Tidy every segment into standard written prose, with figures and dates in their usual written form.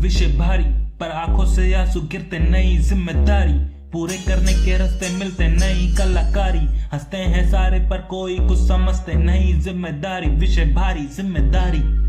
विषय भारी पर आंखों से आंसू गिरते, नई जिम्मेदारी पूरे करने के रास्ते मिलते, नई कलाकारी हंसते हैं सारे पर कोई कुछ समझते नहीं। जिम्मेदारी विषय भारी, जिम्मेदारी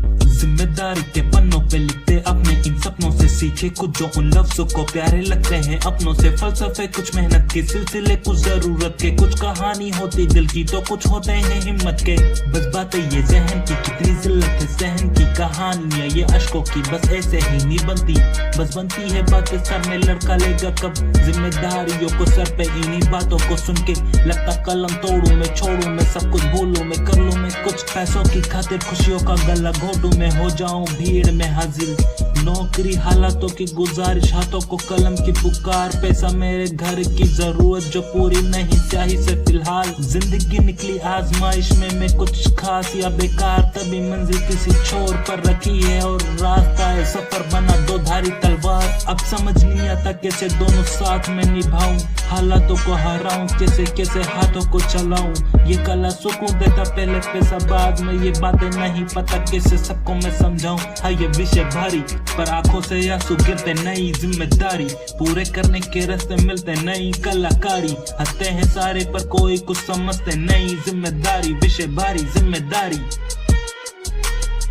के पन्नों पे लिखते अपने इन सपनों से, सीखे कुछ जो उन लफ्जों को प्यारे लगते हैं अपनों से। फलसफे कुछ मेहनत के सिलसिले, कुछ जरूरत के, कुछ कहानी होती दिल की तो कुछ होते हैं हिम्मत के। बस बातें ये जहन की, कितनी जिल्लत है सहन की, कहानियां ये अश्कों की बस ऐसे ही नहीं बनती। बस बनती है बातें सर में, लड़का लेगा कब जिम्मेदारियों को सर पे। इन्हीं बातों को सुन के लगता कलम तोड़ू मैं, छोड़ू मैं सब कुछ, भूलू मैं, कर लूं मैं कुछ पैसों की खातिर, खुशियों का गला घोटू मैं, हो जाऊं भीड़ में हाजिर। नौकरी हालातों की गुजारिश, हाथों को कलम की पुकार, पैसा मेरे घर की जरूरत जो पूरी नहीं स्याही से फिलहाल। जिंदगी निकली आजमाइश में, मैं कुछ खास या बेकार, तभी मंजिल किसी छोर पर रखी है और रास्ता है सफर बना दो धारी तलवार। अब समझ नहीं आता कैसे दोनों साथ में निभाऊं, हालातों को हराऊं कैसे कैसे हाथों को चलाऊं। ये कला सुकून देता पहले पैसा बाद में, ये बातें नहीं पता कैसे सबको मैं समझाऊं। हाँ ये विषय भारी पर आंखों से आंसू गिरते, नई जिम्मेदारी पूरे करने के रास्ते मिलते, नई कलाकारी हंसते हैं सारे पर कोई कुछ समझते, नई जिम्मेदारी विषय भारी, जिम्मेदारी।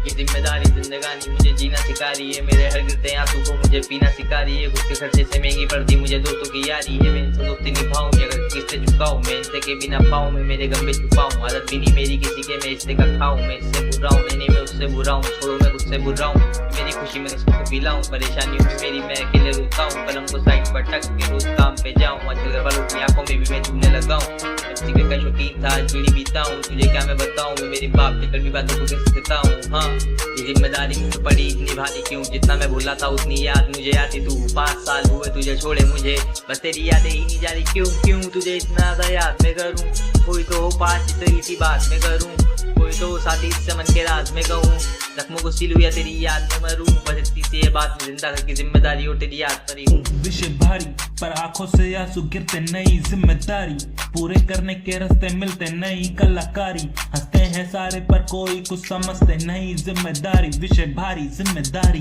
ये जिम्मेदारी जिंदगानी मुझे जीना सिखा रही है, मेरे हर गिरते आंसू को मुझे पीना सिखा रही है। गुस्से खर्चे से महंगी पड़ती मुझे दोस्तों की यारी है, मैं इनसे दोस्ती निभाऊं अगर किससे झुकाऊं, मैं इनसे के बिना पाऊं, मैं मेरे गम में छुपाऊं। आदत भी नहीं मेरी किसी के मैं इससे का खाऊं, मैं इससे बुरा हूं नहीं मैं उससे बुरा हूं, छोड़ो मैं उससे बुरा हूं। मेरी खुशी मैं उसको पिलाऊं, परेशानियों में मेरी मैं अकेले रोता हूं, कलम को साइड पर टक के रोज काम पे जाऊं। आजकल घर वालों की आंखों में भी मैं झूलने लगाऊं, सिगरेट का शौकीन था आज बीड़ी पीता हूं, तुझे क्या मैं बताऊं, मैं मेरी बाप की कड़वी बातों को कैसे सिखाऊं। हाँ ये जिम्मेदारी मुझ पर पड़ी इतनी भारी क्यों, जितना मैं भूला था उतनी याद मुझे आती तू। 5 साल हुए तुझे छोड़े मुझे, बस तेरी यादें ही नहीं जा रही क्यों क्यों, तुझे इतना ज्यादा याद मैं करूं। कोई तो हो पास तेरी सी बात मैं करूं, कोई तो साथी इससे मन के राज में कहूं, जख्मों को सिलूं या तेरी याद में मरूं। बस इतनी सी ये बात में जिंदा करके जिम्मेदारी और तेरी याद पर हूं। विषय भारी पर आंखों से आंसू गिरते, नई जिम्मेदारी पूरे करने के रास्ते मिलते, नई कलाकारी हंसते हैं सारे पर कोई कुछ समझते, नई जिम्मेदारी विषय भारी, जिम्मेदारी।